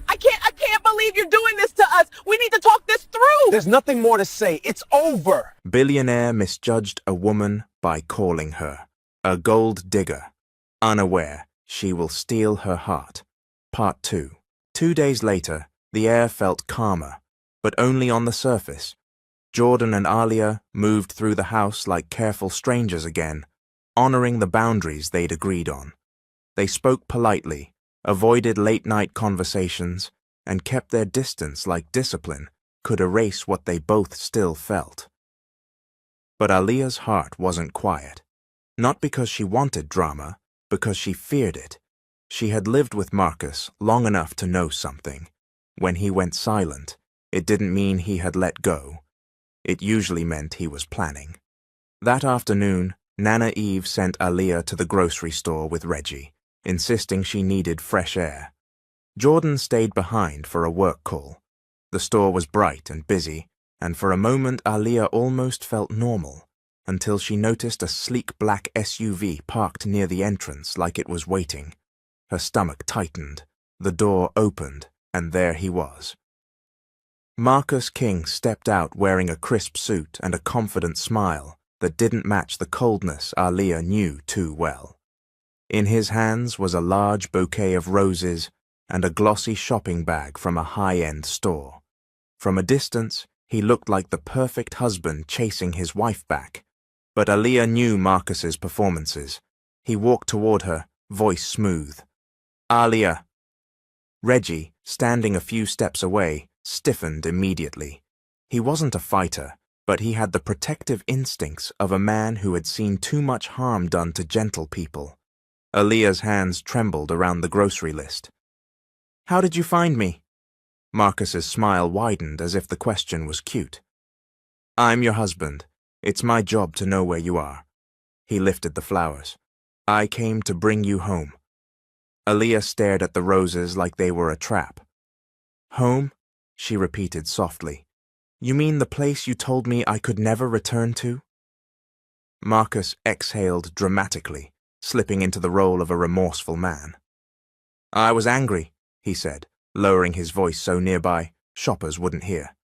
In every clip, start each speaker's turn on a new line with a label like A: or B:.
A: I can't believe you're doing this to us. We need to talk this through.
B: There's nothing more to say. It's over.
C: Billionaire misjudged a woman by calling her a gold digger, unaware she will steal her heart. Part 2. 2 days later, the air felt calmer, but only on the surface. Jordan and Alia moved through the house like careful strangers again, honoring the boundaries they'd agreed on. They spoke politely, avoided late-night conversations, and kept their distance like discipline could erase what they both still felt. But Alia's heart wasn't quiet. Not because she wanted drama, because she feared it. She had lived with Marcus long enough to know something. When he went silent, it didn't mean he had let go. It usually meant he was planning. That afternoon, Nana Eve sent Alia to the grocery store with Reggie, insisting she needed fresh air. Jordan stayed behind for a work call. The store was bright and busy, and for a moment Alia almost felt normal, until she noticed a sleek black SUV parked near the entrance like it was waiting. Her stomach tightened, the door opened, and there he was. Marcus King stepped out wearing a crisp suit and a confident smile that didn't match the coldness Alia knew too well. In his hands was a large bouquet of roses and a glossy shopping bag from a high-end store. From a distance, he looked like the perfect husband chasing his wife back. But Alia knew Marcus's performances. He walked toward her, voice smooth. "Alia." Reggie, standing a few steps away, stiffened immediately. He wasn't a fighter, but he had the protective instincts of a man who had seen too much harm done to gentle people. Alia's hands trembled around the grocery list. "How did you find me?" Marcus's smile widened as if the question was cute. "I'm your husband. It's my job to know where you are." He lifted the flowers. "I came to bring you home." Alia stared at the roses like they were a trap. "Home?" she repeated softly. "You mean the place you told me I could never return to?" Marcus exhaled dramatically, slipping into the role of a remorseful man. "I was angry," he said, lowering his voice so nearby shoppers wouldn't hear.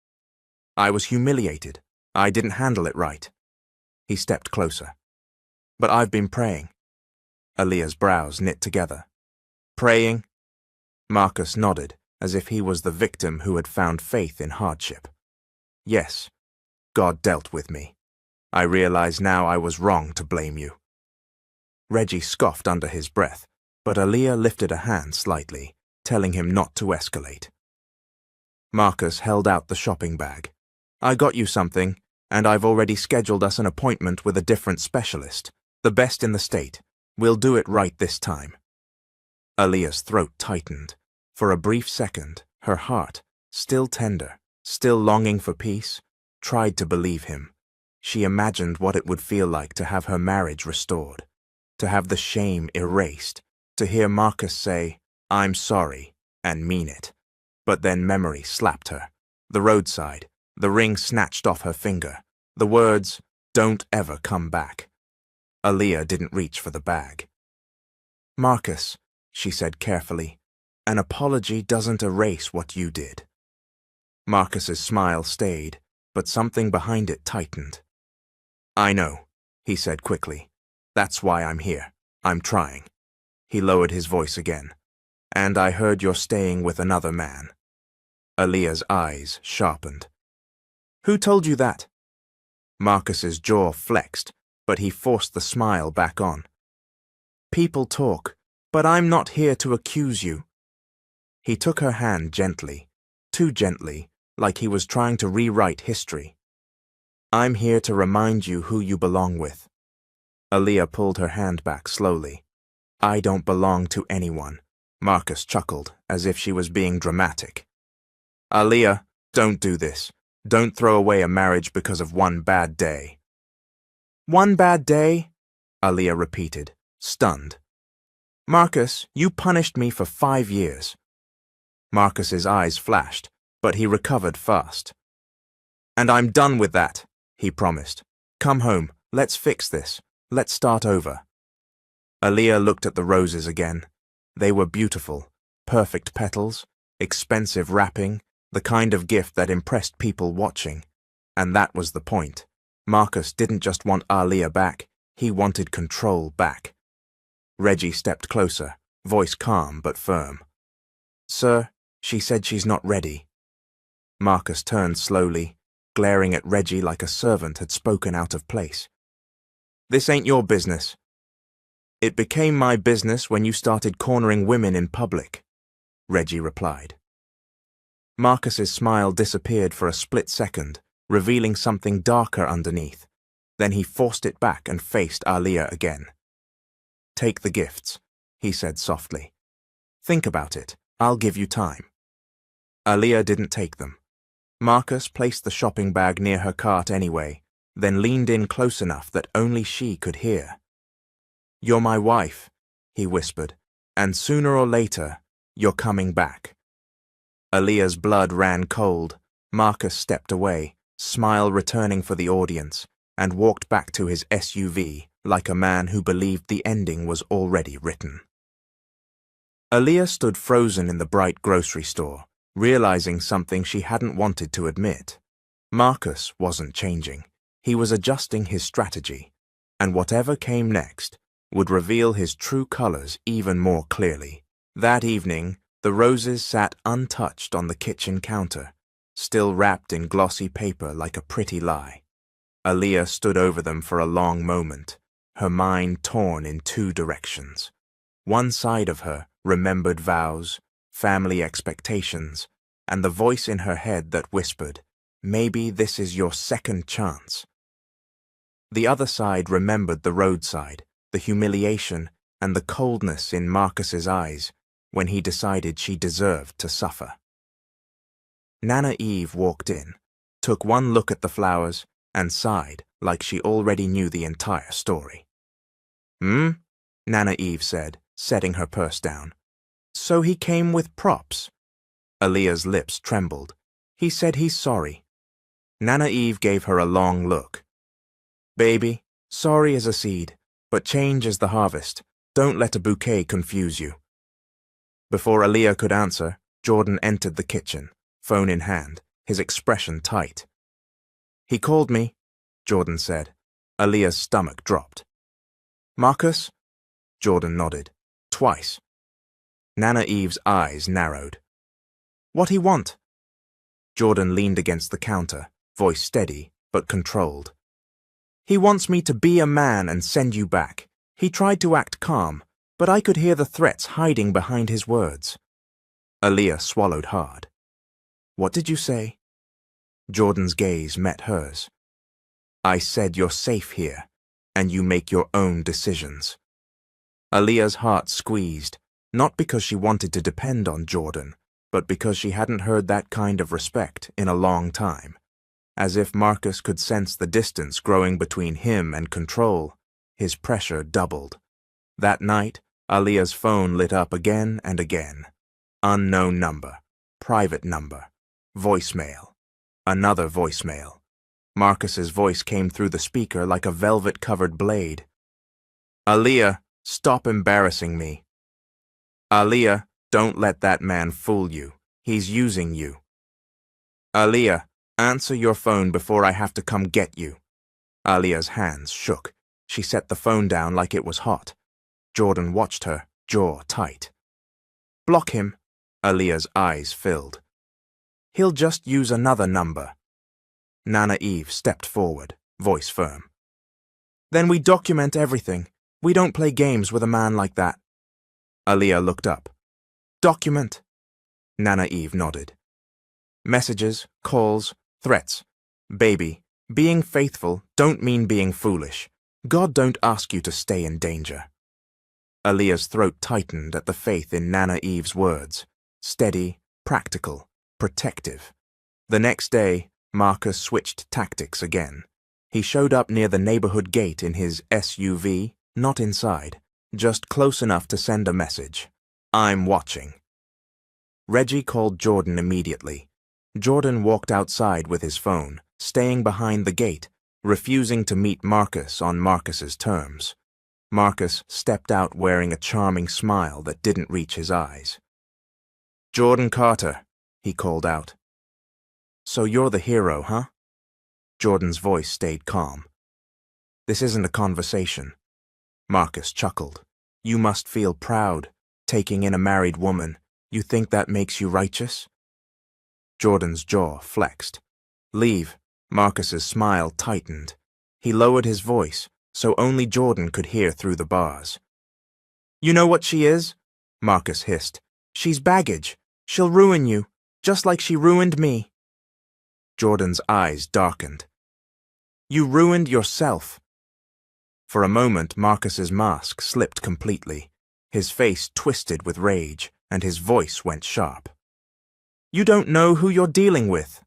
C: "I was humiliated. I didn't handle it right." He stepped closer. "But I've been praying." Alia's brows knit together. "Praying?" Marcus nodded, as if he was the victim who had found faith in hardship. "Yes, God dealt with me. I realize now I was wrong to blame you." Reggie scoffed under his breath, but Alia lifted a hand slightly, telling him not to escalate. Marcus held out the shopping bag. "I got you something, and I've already scheduled us an appointment with a different specialist, the best in the state. We'll do it right this time." Alia's throat tightened. For a brief second, her heart, still tender, still longing for peace, tried to believe him. She imagined what it would feel like to have her marriage restored, to have the shame erased, to hear Marcus say, "I'm sorry," and mean it. But then memory slapped her. The roadside, the ring snatched off her finger, the words, "Don't ever come back." Alia didn't reach for the bag. "Marcus," she said carefully, "an apology doesn't erase what you did." Marcus's smile stayed, but something behind it tightened. "I know," he said quickly. "That's why I'm here. I'm trying." He lowered his voice again. "And I heard you're staying with another man." Alia's eyes sharpened. "Who told you that?" Marcus's jaw flexed, but he forced the smile back on. "People talk, but I'm not here to accuse you." He took her hand gently, too gently, like he was trying to rewrite history. "I'm here to remind you who you belong with." Alia pulled her hand back slowly. "I don't belong to anyone." Marcus chuckled, as if she was being dramatic. "Alia, don't do this. Don't throw away a marriage because of one bad day." "One bad day?" Alia repeated, stunned. "Marcus, you punished me for 5 years." Marcus's eyes flashed, but he recovered fast. "And I'm done with that," he promised. "Come home, let's fix this. Let's start over." Alia looked at the roses again. They were beautiful, perfect petals, expensive wrapping, the kind of gift that impressed people watching. And that was the point. Marcus didn't just want Aaliyah back, he wanted control back. Reggie stepped closer, voice calm but firm. "Sir, she said she's not ready." Marcus turned slowly, glaring at Reggie like a servant had spoken out of place. "This ain't your business." "It became my business when you started cornering women in public," Reggie replied. Marcus's smile disappeared for a split second, revealing something darker underneath. Then he forced it back and faced Aaliyah again. "Take the gifts," he said softly. "Think about it. I'll give you time." Aaliyah didn't take them. Marcus placed the shopping bag near her cart anyway, then leaned in close enough that only she could hear. "You're my wife," he whispered, "and sooner or later, you're coming back." Aaliyah's blood ran cold. Marcus stepped away, smile returning for the audience, and walked back to his SUV like a man who believed the ending was already written. Aaliyah stood frozen in the bright grocery store, realizing something she hadn't wanted to admit. Marcus wasn't changing. He was adjusting his strategy, and whatever came next would reveal his true colors even more clearly. That evening, the roses sat untouched on the kitchen counter, still wrapped in glossy paper like a pretty lie. Aaliyah stood over them for a long moment, her mind torn in two directions. One side of her remembered vows, family expectations, and the voice in her head that whispered, "Maybe this is your second chance." The other side remembered the roadside, the humiliation, and the coldness in Marcus's eyes when he decided she deserved to suffer. Nana Eve walked in, took one look at the flowers, and sighed like she already knew the entire story. "Hmm?" Nana Eve said, setting her purse down. "So he came with props?" Aaliyah's lips trembled. "He said he's sorry." Nana Eve gave her a long look. "Baby, sorry is a seed, but change is the harvest. Don't let a bouquet confuse you." Before Aaliyah could answer, Jordan entered the kitchen, phone in hand, his expression tight. "He called me," Jordan said. Aaliyah's stomach dropped. "Marcus?" Jordan nodded. "Twice." Nana Eve's eyes narrowed. "What he want?" Jordan leaned against the counter, voice steady but controlled. "He wants me to be a man and send you back. He tried to act calm, but I could hear the threats hiding behind his words." Aaliyah swallowed hard. "What did you say?" Jordan's gaze met hers. "I said you're safe here, and you make your own decisions." Aaliyah's heart squeezed, not because she wanted to depend on Jordan, but because she hadn't heard that kind of respect in a long time. As if Marcus could sense the distance growing between him and control, his pressure doubled. That night, Aaliyah's phone lit up again and again. Unknown number, private number, voicemail, another voicemail. Marcus's voice came through the speaker like a velvet-covered blade. "Aaliyah, stop embarrassing me." "Aaliyah, don't let that man fool you. He's using you." "Aaliyah, answer your phone before I have to come get you." Aaliyah's hands shook. She set the phone down like it was hot. Jordan watched her, jaw tight. "Block him." Aaliyah's eyes filled. "He'll just use another number." Nana Eve stepped forward, voice firm. "Then we document everything. We don't play games with a man like that." Aaliyah looked up. "Document." Nana Eve nodded. "Messages, calls, threats. Baby, being faithful don't mean being foolish. God don't ask you to stay in danger." Aaliyah's throat tightened at the faith in Nana Eve's words. Steady, practical, protective. The next day, Marcus switched tactics again. He showed up near the neighborhood gate in his SUV, not inside, just close enough to send a message. "I'm watching." Reggie called Jordan immediately. Jordan walked outside with his phone, staying behind the gate, refusing to meet Marcus on Marcus's terms. Marcus stepped out wearing a charming smile that didn't reach his eyes. Jordan Carter, he called out. So you're the hero, huh? Jordan's voice stayed calm. This isn't a conversation. Marcus chuckled. You must feel proud, taking in a married woman. You think that makes you righteous? Jordan's jaw flexed. Leave. Marcus's smile tightened. He lowered his voice, so only Jordan could hear through the bars. You know what she is? Marcus hissed. She's baggage. She'll ruin you, just like she ruined me. Jordan's eyes darkened. You ruined yourself. For a moment, Marcus's mask slipped completely. His face twisted with rage, and his voice went sharp. You don't know who you're dealing with.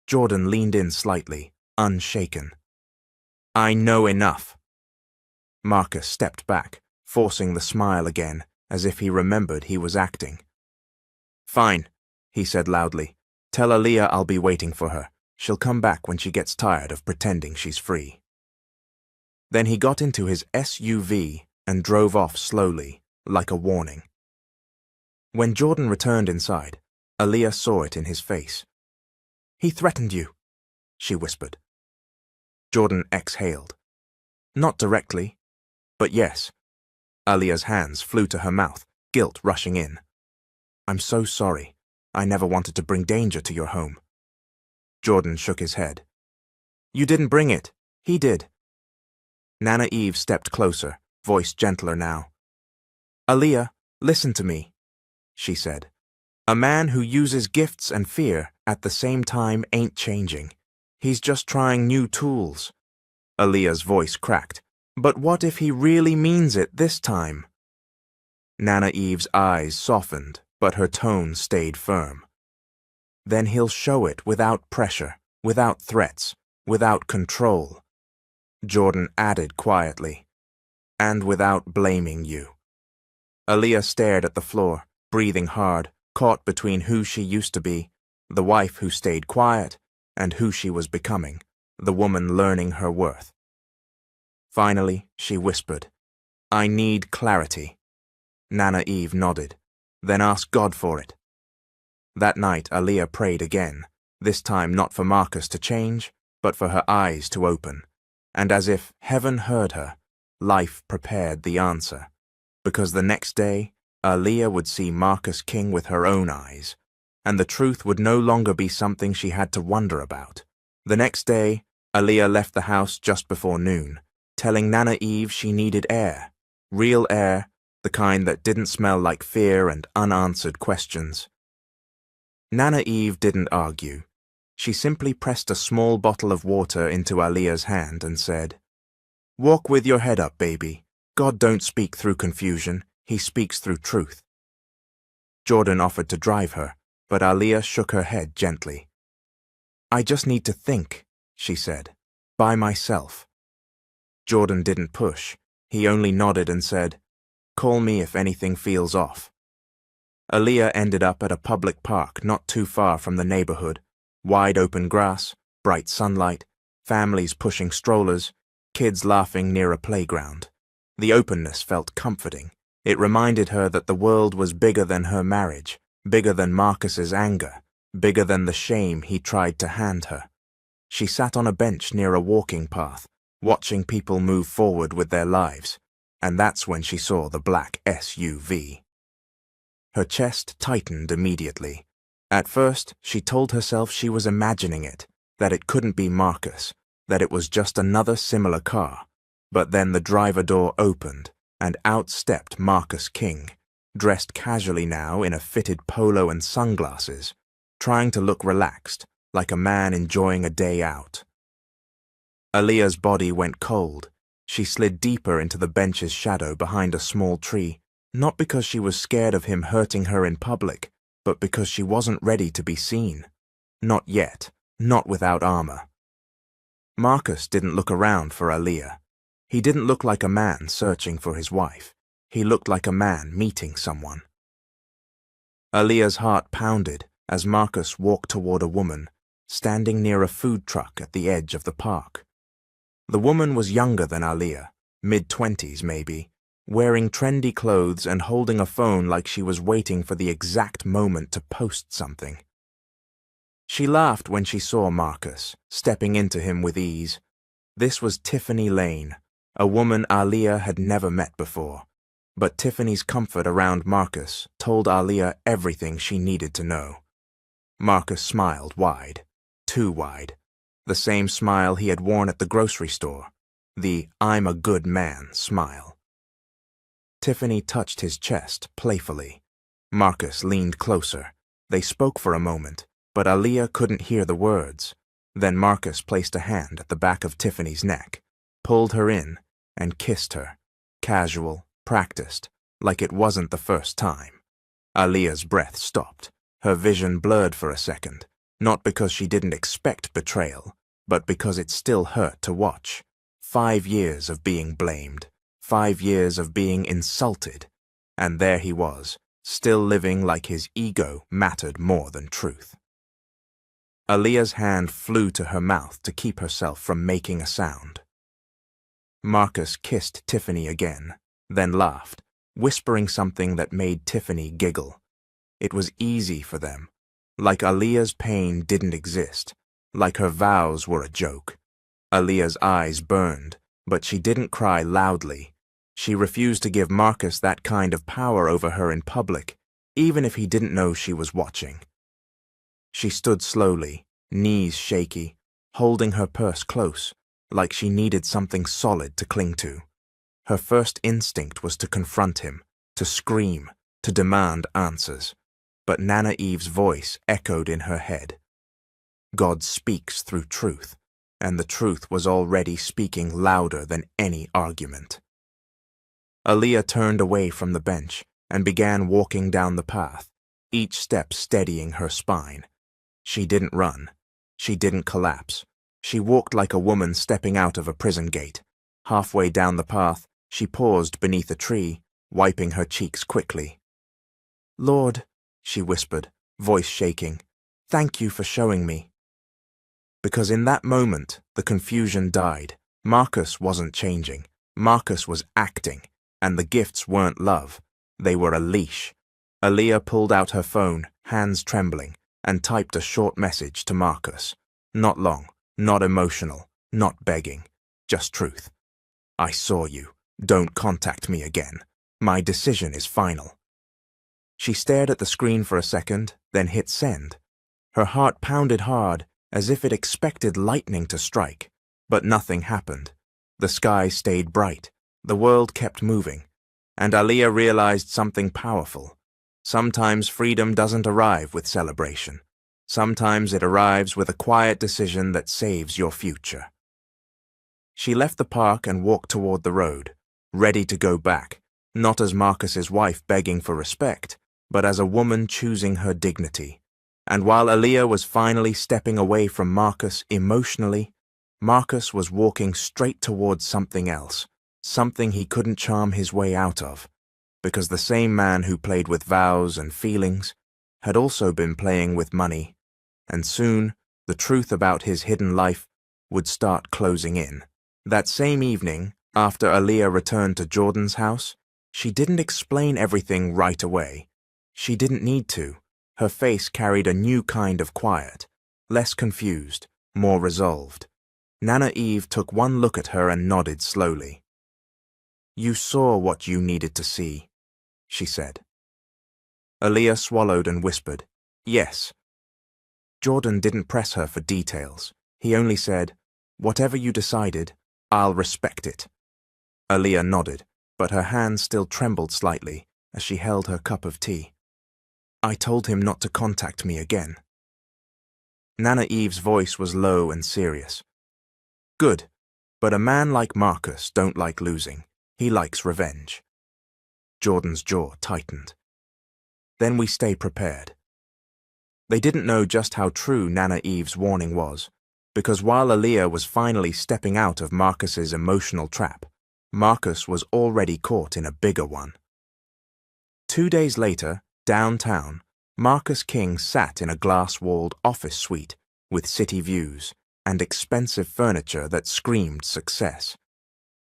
C: Jordan leaned in slightly, unshaken. I know enough. Marcus stepped back, forcing the smile again, as if he remembered he was acting. Fine, he said loudly. Tell Aaliyah I'll be waiting for her. She'll come back when she gets tired of pretending she's free. Then he got into his SUV and drove off slowly, like a warning. When Jordan returned inside, Aaliyah saw it in his face. He threatened you, she whispered. Jordan exhaled. Not directly, but yes. Aaliyah's hands flew to her mouth, guilt rushing in. I'm so sorry. I never wanted to bring danger to your home. Jordan shook his head. You didn't bring it. He did. Nana Eve stepped closer, voice gentler now. Aaliyah, listen to me, she said. A man who uses gifts and fear at the same time ain't changing. He's just trying new tools. Aaliyah's voice cracked. But what if he really means it this time? Nana Eve's eyes softened, but her tone stayed firm. Then he'll show it without pressure, without threats, without control. Jordan added quietly, and without blaming you. Aaliyah stared at the floor, breathing hard, caught between who she used to be, the wife who stayed quiet, and who she was becoming, the woman learning her worth. Finally, she whispered, I need clarity. Nana Eve nodded, then asked God for it. That night, Aaliyah prayed again, this time not for Marcus to change, but for her eyes to open. And as if heaven heard her, life prepared the answer, because the next day, Aaliyah would see Marcus King with her own eyes, and the truth would no longer be something she had to wonder about. The next day, Aaliyah left the house just before noon, telling Nana Eve she needed air, real air, the kind that didn't smell like fear and unanswered questions. Nana Eve didn't argue. She simply pressed a small bottle of water into Aaliyah's hand and said, Walk with your head up, baby. God don't speak through confusion. He speaks through truth. Jordan offered to drive her, but Aaliyah shook her head gently. I just need to think, she said, by myself. Jordan didn't push. He only nodded and said, Call me if anything feels off. Aaliyah ended up at a public park not too far from the neighborhood. Wide open grass, bright sunlight, families pushing strollers, kids laughing near a playground. The openness felt comforting. It reminded her that the world was bigger than her marriage, bigger than Marcus's anger, bigger than the shame he tried to hand her. She sat on a bench near a walking path, watching people move forward with their lives, and that's when she saw the black SUV. Her chest tightened immediately. At first, she told herself she was imagining it, that it couldn't be Marcus, that it was just another similar car. But then the driver door opened, and out stepped Marcus King, dressed casually now in a fitted polo and sunglasses, trying to look relaxed, like a man enjoying a day out. Aaliyah's body went cold. She slid deeper into the bench's shadow behind a small tree, not because she was scared of him hurting her in public, but because she wasn't ready to be seen. Not yet, not without armor. Marcus didn't look around for Aaliyah. He didn't look like a man searching for his wife. He looked like a man meeting someone. Aaliyah's heart pounded as Marcus walked toward a woman, standing near a food truck at the edge of the park. The woman was younger than Aaliyah, mid-20s maybe, wearing trendy clothes and holding a phone like she was waiting for the exact moment to post something. She laughed when she saw Marcus, stepping into him with ease. This was Tiffany Lane, a woman Aaliyah had never met before. But Tiffany's comfort around Marcus told Aaliyah everything she needed to know. Marcus smiled wide, too wide, the same smile he had worn at the grocery store, the "I'm a good man" smile. Tiffany touched his chest playfully. Marcus leaned closer. They spoke for a moment, but Aaliyah couldn't hear the words. Then Marcus placed a hand at the back of Tiffany's neck, pulled her in, and kissed her, casual, practiced, like it wasn't the first time. Aaliyah's breath stopped. Her vision blurred for a second, not because she didn't expect betrayal, but because it still hurt to watch. 5 years of being blamed, 5 years of being insulted, and there he was, still living like his ego mattered more than truth. Aaliyah's hand flew to her mouth to keep herself from making a sound. Marcus kissed Tiffany again, then laughed, whispering something that made Tiffany giggle. It was easy for them, like Aaliyah's pain didn't exist, like her vows were a joke. Aaliyah's eyes burned, but she didn't cry loudly. She refused to give Marcus that kind of power over her in public, even if he didn't know she was watching. She stood slowly, knees shaky, holding her purse close, like she needed something solid to cling to. Her first instinct was to confront him, to scream, to demand answers. But Nana Eve's voice echoed in her head. God speaks through truth, and the truth was already speaking louder than any argument. Aaliyah turned away from the bench and began walking down the path, each step steadying her spine. She didn't run. She didn't collapse. She walked like a woman stepping out of a prison gate. Halfway down the path, she paused beneath a tree, wiping her cheeks quickly. "Lord," she whispered, voice shaking, "thank you for showing me." Because in that moment, the confusion died. Marcus wasn't changing. Marcus was acting, and the gifts weren't love. They were a leash. Aaliyah pulled out her phone, hands trembling, and typed a short message to Marcus. Not long, not emotional, not begging, just truth. "I saw you. Don't contact me again. My decision is final." She stared at the screen for a second, then hit send. Her heart pounded hard, as if it expected lightning to strike. But nothing happened. The sky stayed bright. The world kept moving. And Aaliyah realized something powerful. Sometimes freedom doesn't arrive with celebration. Sometimes it arrives with a quiet decision that saves your future. She left the park and walked toward the road, ready to go back, not as Marcus's wife begging for respect, but as a woman choosing her dignity. And while Aaliyah was finally stepping away from Marcus emotionally, Marcus was walking straight towards something else, something he couldn't charm his way out of, because the same man who played with vows and feelings had also been playing with money, and soon the truth about his hidden life would start closing in. That same evening, after Aaliyah returned to Jordan's house, she didn't explain everything right away. She didn't need to. Her face carried a new kind of quiet, less confused, more resolved. Nana Eve took one look at her and nodded slowly. "You saw what you needed to see," she said. Aaliyah swallowed and whispered, "Yes." Jordan didn't press her for details. He only said, "Whatever you decided, I'll respect it." Aaliyah nodded, but her hand still trembled slightly as she held her cup of tea. "I told him not to contact me again." Nana Eve's voice was low and serious. "Good, but a man like Marcus don't like losing. He likes revenge." Jordan's jaw tightened. "Then we stay prepared." They didn't know just how true Nana Eve's warning was, because while Aaliyah was finally stepping out of Marcus's emotional trap, Marcus was already caught in a bigger one. 2 days later, downtown, Marcus King sat in a glass-walled office suite with city views and expensive furniture that screamed success.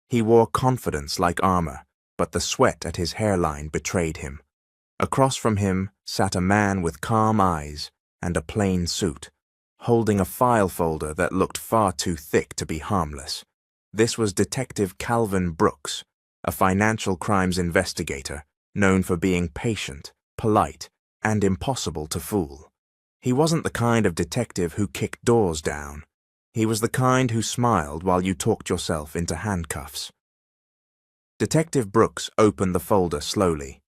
C: He wore confidence like armor, but the sweat at his hairline betrayed him. Across from him sat a man with calm eyes and a plain suit, holding a file folder that looked far too thick to be harmless. This was Detective Calvin Brooks, a financial crimes investigator known for being patient, polite, and impossible to fool. He wasn't the kind of detective who kicked doors down. He was the kind who smiled while you talked yourself into handcuffs. Detective Brooks opened the folder slowly.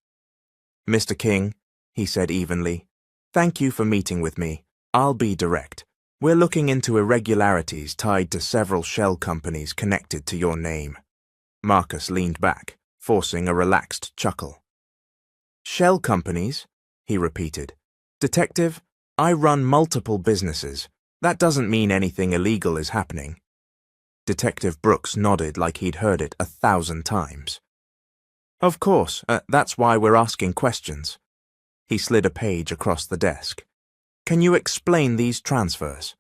C: "Mr. King," he said evenly, "thank you for meeting with me. I'll be direct. We're looking into irregularities tied to several shell companies connected to your name." Marcus leaned back, forcing a relaxed chuckle. "Shell companies?" he repeated. "Detective, I run multiple businesses. That doesn't mean anything illegal is happening." Detective Brooks nodded like he'd heard it 1,000 times. "Of course, that's why we're asking questions." He slid a page across the desk. "Can you explain these transfers?"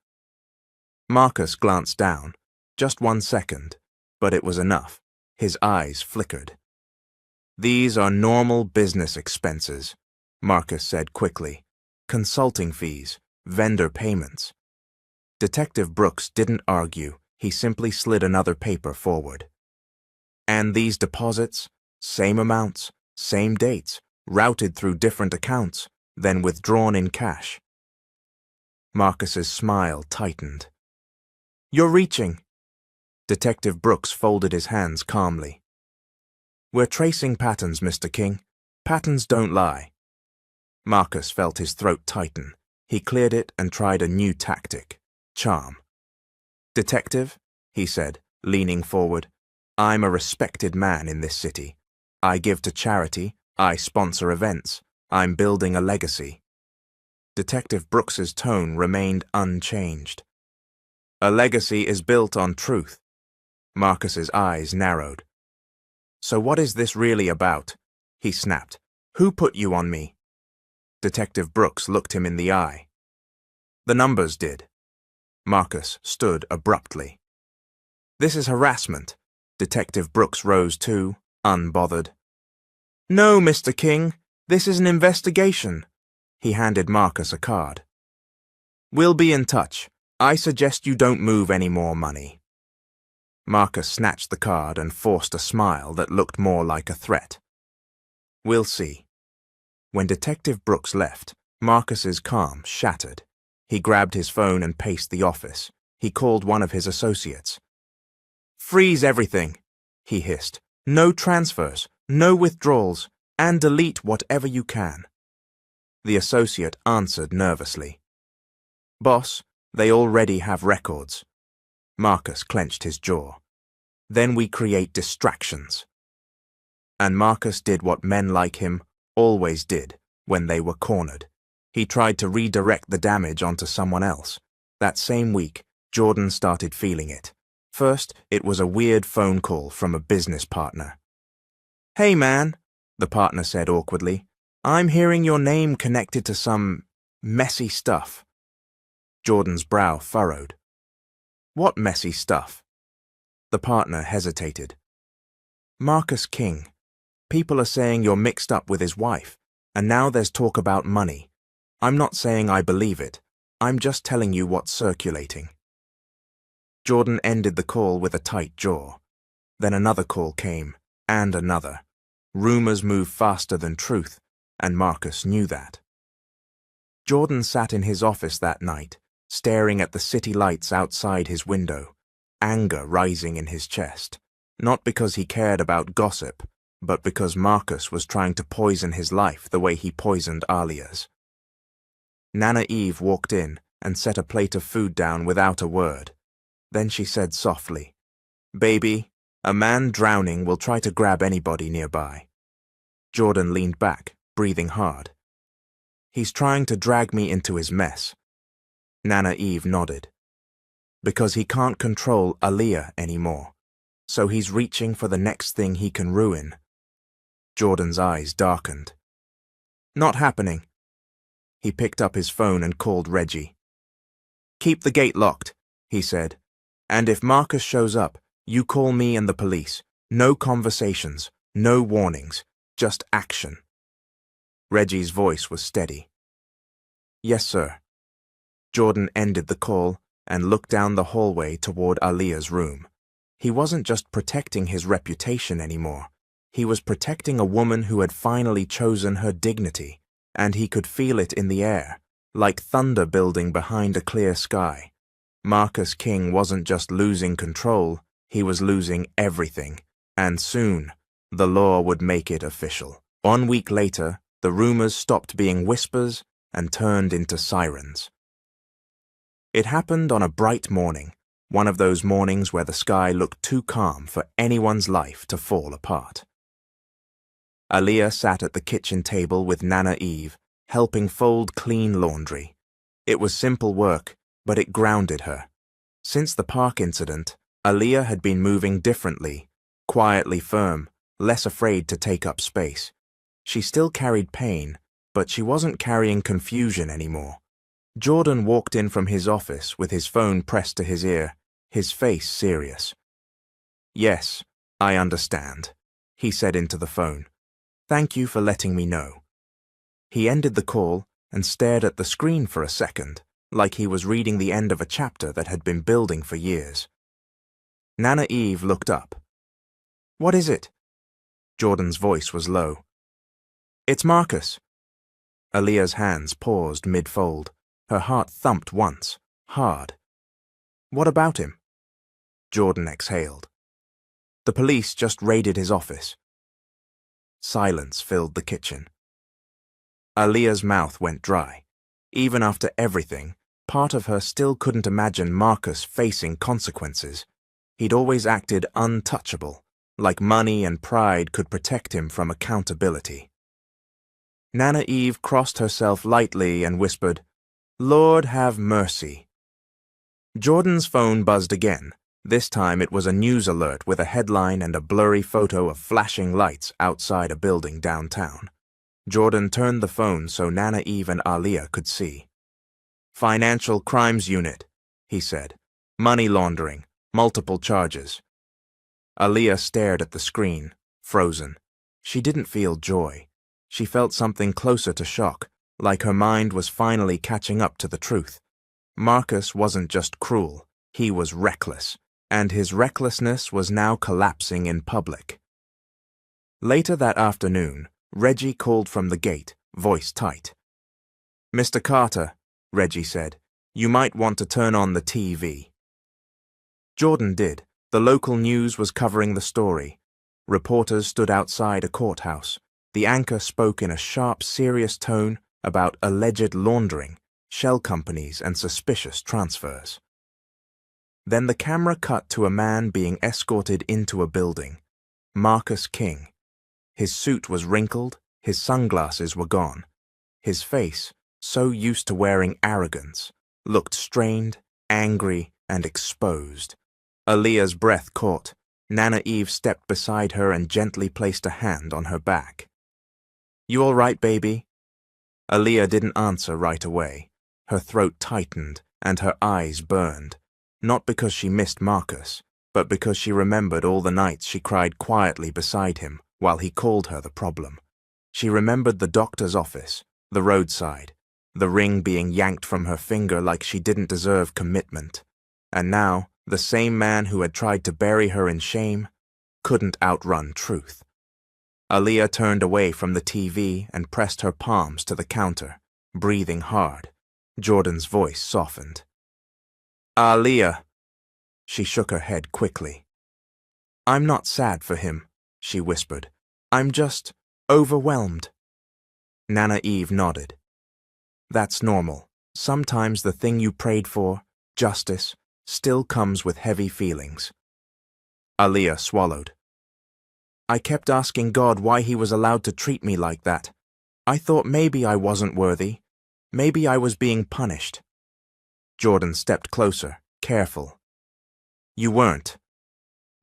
C: Marcus glanced down. Just 1 second, but it was enough. His eyes flickered. "These are normal business expenses," Marcus said quickly. "Consulting fees, vendor payments." Detective Brooks didn't argue. He simply slid another paper forward. "And these deposits? Same amounts, same dates, routed through different accounts, then withdrawn in cash." Marcus's smile tightened. "You're reaching." Detective Brooks folded his hands calmly. "We're tracing patterns, Mr. King. Patterns don't lie." Marcus felt his throat tighten. He cleared it and tried a new tactic: charm. "Detective," he said, leaning forward, "I'm a respected man in this city. I give to charity, I sponsor events, I'm building a legacy." Detective Brooks's tone remained unchanged. "A legacy is built on truth." Marcus's eyes narrowed. "So what is this really about?" he snapped. "Who put you on me?" Detective Brooks looked him in the eye. "The numbers did." Marcus stood abruptly. "This is harassment." Detective Brooks rose too, unbothered. "No, Mr. King, this is an investigation." He handed Marcus a card. "We'll be in touch. I suggest you don't move any more money." Marcus snatched the card and forced a smile that looked more like a threat. "We'll see." When Detective Brooks left, Marcus's calm shattered. He grabbed his phone and paced the office. He called one of his associates. "Freeze everything," he hissed. "No transfers, no withdrawals, and delete whatever you can." The associate answered nervously. "Boss, they already have records." Marcus clenched his jaw. "Then we create distractions." And Marcus did what men like him always did when they were cornered. He tried to redirect the damage onto someone else. That same week, Jordan started feeling it. First, it was a weird phone call from a business partner. "Hey man," the partner said awkwardly, "I'm hearing your name connected to some messy stuff." Jordan's brow furrowed. "What messy stuff?" The partner hesitated. "Marcus King. People are saying you're mixed up with his wife, and now there's talk about money. I'm not saying I believe it. I'm just telling you what's circulating." Jordan ended the call with a tight jaw. Then another call came, and another. Rumors move faster than truth, and Marcus knew that. Jordan sat in his office that night, staring at the city lights outside his window, anger rising in his chest, not because he cared about gossip, but because Marcus was trying to poison his life the way he poisoned Alia's. Nana Eve walked in and set a plate of food down without a word. Then she said softly, "Baby, a man drowning will try to grab anybody nearby." Jordan leaned back, breathing hard. "He's trying to drag me into his mess." Nana Eve nodded. "Because he can't control Alia anymore, so he's reaching for the next thing he can ruin." Jordan's eyes darkened. "Not happening." He picked up his phone and called Reggie. "Keep the gate locked," he said. "And if Marcus shows up, you call me and the police. No conversations. No warnings, just action. Reggie's voice was steady. Yes, sir. Jordan ended the call and looked down the hallway toward Aaliyah's room. He wasn't just protecting his reputation anymore. He was protecting a woman who had finally chosen her dignity, and he could feel it in the air, like thunder building behind a clear sky. Marcus King wasn't just losing control, he was losing everything, and soon, the law would make it official. 1 week later, the rumors stopped being whispers and turned into sirens. It happened on a bright morning, one of those mornings where the sky looked too calm for anyone's life to fall apart. Aaliyah sat at the kitchen table with Nana Eve, helping fold clean laundry. It was simple work, but it grounded her. Since the park incident, Aaliyah had been moving differently, quietly firm, less afraid to take up space. She still carried pain, but she wasn't carrying confusion anymore. Jordan walked in from his office with his phone pressed to his ear, his face serious. Yes, I understand, he said into the phone. Thank you for letting me know. He ended the call and stared at the screen for a second, like he was reading the end of a chapter that had been building for years. Nana Eve looked up. What is it? Jordan's voice was low. It's Marcus. Aaliyah's hands paused mid-fold. Her heart thumped once, hard. What about him? Jordan exhaled. The police just raided his office. Silence filled the kitchen. Aaliyah's mouth went dry. Even after everything, part of her still couldn't imagine Marcus facing consequences. He'd always acted untouchable, like money and pride could protect him from accountability. Nana Eve crossed herself lightly and whispered, Lord have mercy. Jordan's phone buzzed again. This time it was a news alert with a headline and a blurry photo of flashing lights outside a building downtown. Jordan turned the phone so Nana Eve and Aaliyah could see. Financial Crimes Unit, he said. Money laundering, multiple charges. Aaliyah stared at the screen, frozen. She didn't feel joy. She felt something closer to shock, like her mind was finally catching up to the truth. Marcus wasn't just cruel, he was reckless, and his recklessness was now collapsing in public. Later that afternoon, Reggie called from the gate, voice tight. Mr. Carter, Reggie said, you might want to turn on the TV. Jordan did. The local news was covering the story. Reporters stood outside a courthouse. The anchor spoke in a sharp, serious tone about alleged laundering, shell companies, and suspicious transfers. Then the camera cut to a man being escorted into a building. Marcus King. His suit was wrinkled, his sunglasses were gone. His face, so used to wearing arrogance, looked strained, angry, and exposed. Aaliyah's breath caught. Nana Eve stepped beside her and gently placed a hand on her back. You all right, baby? Aaliyah didn't answer right away. Her throat tightened and her eyes burned, not because she missed Marcus, but because she remembered all the nights she cried quietly beside him while he called her the problem. She remembered the doctor's office, the roadside, the ring being yanked from her finger like she didn't deserve commitment. And now, the same man who had tried to bury her in shame couldn't outrun truth. Aaliyah turned away from the TV and pressed her palms to the counter, breathing hard. Jordan's voice softened. Aaliyah. She shook her head quickly. I'm not sad for him, she whispered. I'm just overwhelmed. Nana Eve nodded. That's normal. Sometimes the thing you prayed for, justice, still comes with heavy feelings. Aaliyah swallowed. I kept asking God why he was allowed to treat me like that. I thought maybe I wasn't worthy. Maybe I was being punished. Jordan stepped closer, careful. You weren't.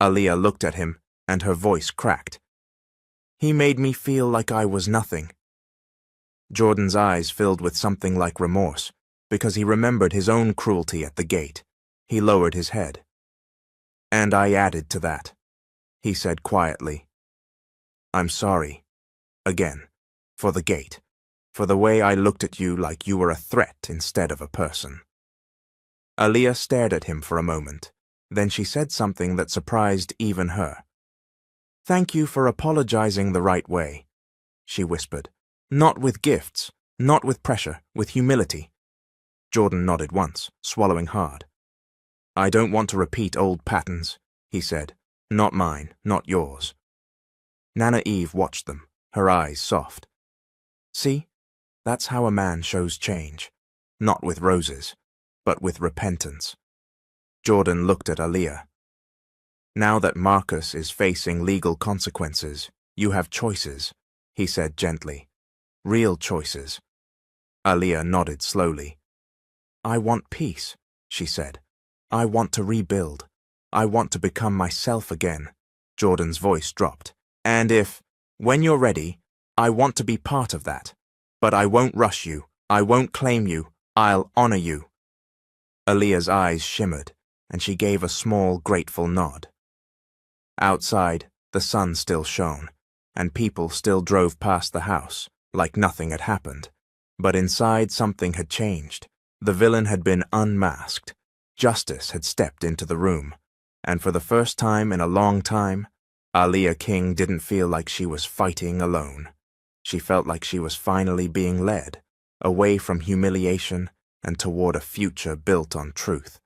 C: Aaliyah looked at him, and her voice cracked. He made me feel like I was nothing. Jordan's eyes filled with something like remorse, because he remembered his own cruelty at the gate. He lowered his head. And I added to that, he said quietly. I'm sorry. Again. For the gate. For the way I looked at you like you were a threat instead of a person. Aaliyah stared at him for a moment. Then she said something that surprised even her. Thank you for apologizing the right way, she whispered. Not with gifts, not with pressure, with humility. Jordan nodded once, swallowing hard. I don't want to repeat old patterns, he said. Not mine, not yours. Nana Eve watched them, her eyes soft. See, that's how a man shows change. Not with roses, but with repentance. Jordan looked at Aaliyah. Now that Marcus is facing legal consequences, you have choices, he said gently. Real choices. Aaliyah nodded slowly. I want peace, she said. I want to rebuild. I want to become myself again. Jordan's voice dropped. And when you're ready, I want to be part of that. But I won't rush you. I won't claim you. I'll honor you. Aaliyah's eyes shimmered, and she gave a small, grateful nod. Outside, the sun still shone, and people still drove past the house, like nothing had happened. But inside, something had changed. The villain had been unmasked. Justice had stepped into the room, and for the first time in a long time, Aaliyah King didn't feel like she was fighting alone. She felt like she was finally being led, away from humiliation and toward a future built on truth,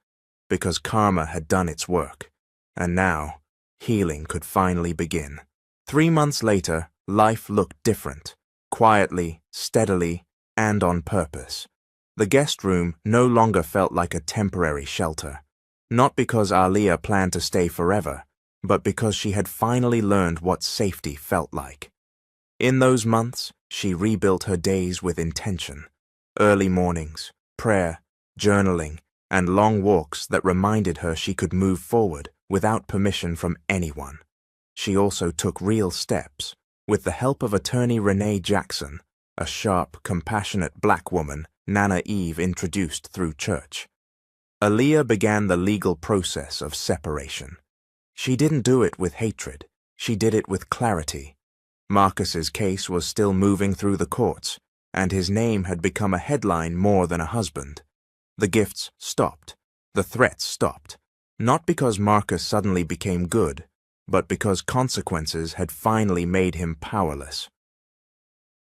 C: because karma had done its work, and now healing could finally begin. 3 months later, life looked different, quietly, steadily, and on purpose. The guest room no longer felt like a temporary shelter, not because Aaliyah planned to stay forever, but because she had finally learned what safety felt like. In those months, she rebuilt her days with intention. Early mornings, prayer, journaling, and long walks that reminded her she could move forward without permission from anyone. She also took real steps. With the help of attorney Renee Jackson, a sharp, compassionate black woman Nana Eve introduced through church, Aaliyah began the legal process of separation. She didn't do it with hatred. She did it with clarity. Marcus's case was still moving through the courts, and his name had become a headline more than a husband. The gifts stopped. The threats stopped. Not because Marcus suddenly became good, but because consequences had finally made him powerless.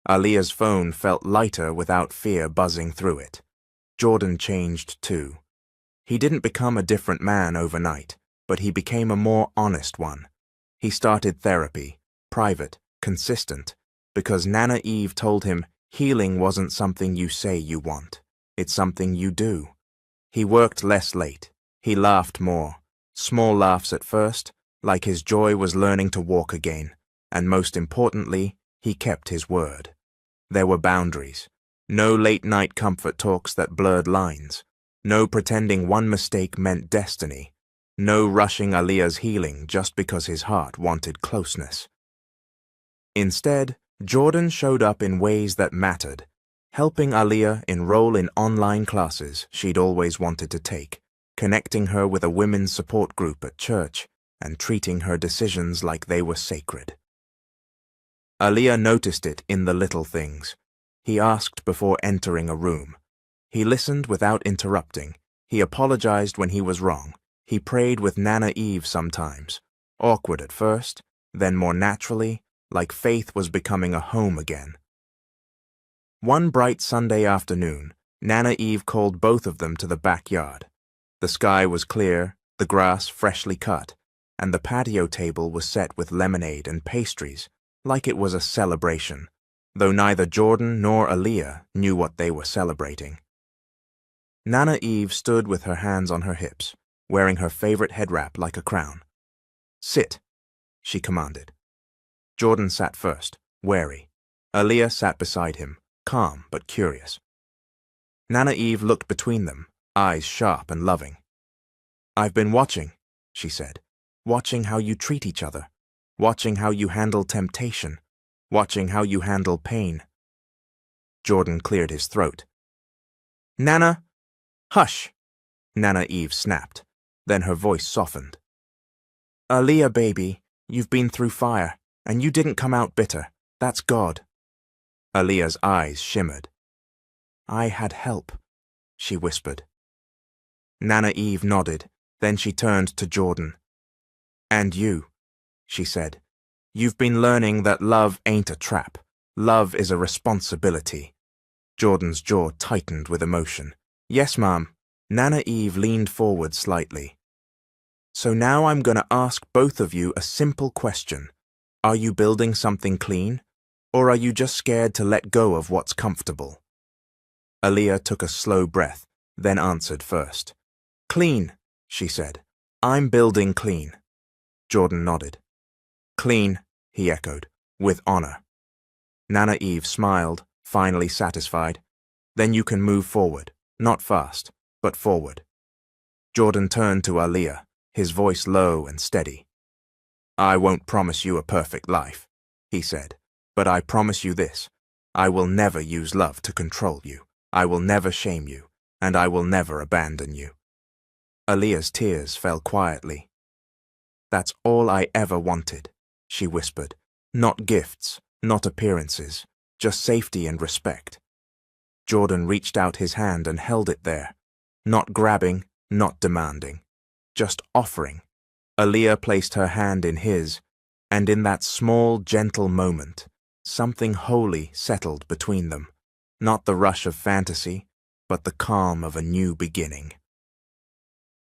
C: Aaliyah's phone felt lighter without fear buzzing through it. Jordan changed too. He didn't become a different man overnight, but he became a more honest one. He started therapy, private, consistent, because Nana Eve told him healing wasn't something you say you want. It's something you do. He worked less late. He laughed more. Small laughs at first, like his joy was learning to walk again. And most importantly, he kept his word. There were boundaries. No late-night comfort talks that blurred lines. No pretending one mistake meant destiny. No rushing Aaliyah's healing just because his heart wanted closeness. Instead, Jordan showed up in ways that mattered, helping Aaliyah enroll in online classes she'd always wanted to take, connecting her with a women's support group at church, and treating her decisions like they were sacred. Aaliyah noticed it in the little things. He asked before entering a room. He listened without interrupting. He apologized when he was wrong. He prayed with Nana Eve sometimes, awkward at first, then more naturally, like faith was becoming a home again. One bright Sunday afternoon, Nana Eve called both of them to the backyard. The sky was clear, the grass freshly cut, and the patio table was set with lemonade and pastries, like it was a celebration, though neither Jordan nor Aaliyah knew what they were celebrating. Nana Eve stood with her hands on her hips, wearing her favorite head wrap like a crown. Sit, she commanded. Jordan sat first, wary. Aaliyah sat beside him, calm but curious. Nana Eve looked between them, eyes sharp and loving. I've been watching, she said, watching how you treat each other, watching how you handle temptation, watching how you handle pain. Jordan cleared his throat. Nana, hush, Nana Eve snapped. Then her voice softened. Aaliyah, baby, you've been through fire. And you didn't come out bitter. That's God. Aaliyah's eyes shimmered. I had help, she whispered. Nana Eve nodded, then she turned to Jordan. And you, she said. You've been learning that love ain't a trap. Love is a responsibility. Jordan's jaw tightened with emotion. Yes, Mom. Nana Eve leaned forward slightly. So now I'm going to ask both of you a simple question. Are you building something clean, or are you just scared to let go of what's comfortable? Aaliyah took a slow breath, then answered first. Clean, she said. I'm building clean. Jordan nodded. Clean, he echoed, with honor. Nana Eve smiled, finally satisfied. Then you can move forward, not fast, but forward. Jordan turned to Aaliyah, his voice low and steady. I won't promise you a perfect life, he said, but I promise you this. I will never use love to control you. I will never shame you, and I will never abandon you. Aaliyah's tears fell quietly. That's all I ever wanted, she whispered. Not gifts, not appearances, just safety and respect. Jordan reached out his hand and held it there, not grabbing, not demanding, just offering. Aaliyah placed her hand in his, and in that small, gentle moment, something holy settled between them, not the rush of fantasy, but the calm of a new beginning.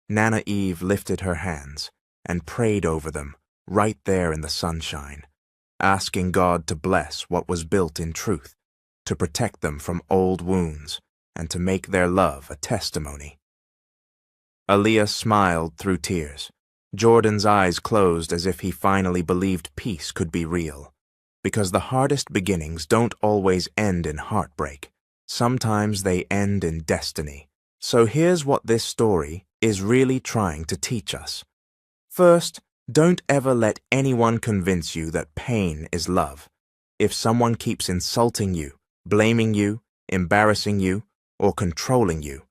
C: Nana Eve lifted her hands and prayed over them right there in the sunshine, asking God to bless what was built in truth, to protect them from old wounds, and to make their love a testimony. Aaliyah smiled through tears. Jordan's eyes closed as if he finally believed peace could be real. Because the hardest beginnings don't always end in heartbreak. Sometimes they end in destiny. So here's what this story is really trying to teach us. First, don't ever let anyone convince you that pain is love. If someone keeps insulting you, blaming you, embarrassing you, or controlling you,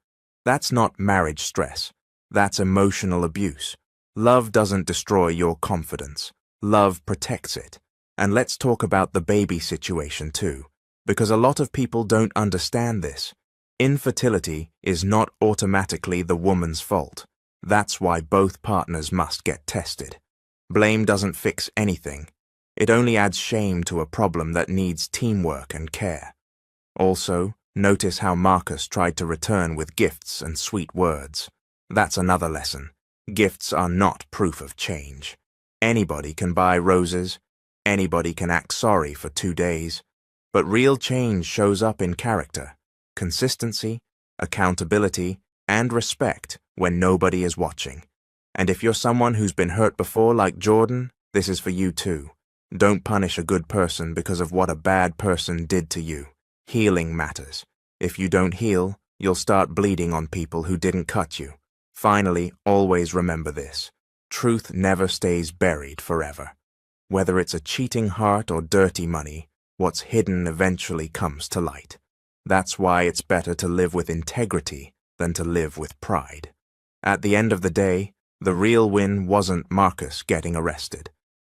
C: that's not marriage stress. That's emotional abuse. Love doesn't destroy your confidence. Love protects it. And let's talk about the baby situation too, because a lot of people don't understand this. Infertility is not automatically the woman's fault. That's why both partners must get tested. Blame doesn't fix anything. It only adds shame to a problem that needs teamwork and care. Also, notice how Marcus tried to return with gifts and sweet words. That's another lesson. Gifts are not proof of change. Anybody can buy roses. Anybody can act sorry for 2 days. But real change shows up in character, consistency, accountability, and respect when nobody is watching. And if you're someone who's been hurt before like Jordan, this is for you too. Don't punish a good person because of what a bad person did to you. Healing matters. If you don't heal, you'll start bleeding on people who didn't cut you. Finally, always remember this. Truth never stays buried forever. Whether it's a cheating heart or dirty money, what's hidden eventually comes to light. That's why it's better to live with integrity than to live with pride. At the end of the day, the real win wasn't Marcus getting arrested.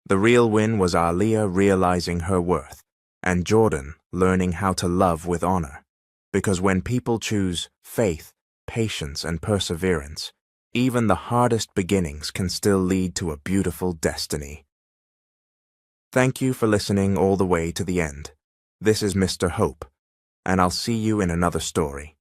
C: The real win was Aaliyah realizing her worth, and Jordan learning how to love with honor. Because when people choose faith, patience, and perseverance, even the hardest beginnings can still lead to a beautiful destiny. Thank you for listening all the way to the end. This is Mr. Hope, and I'll see you in another story.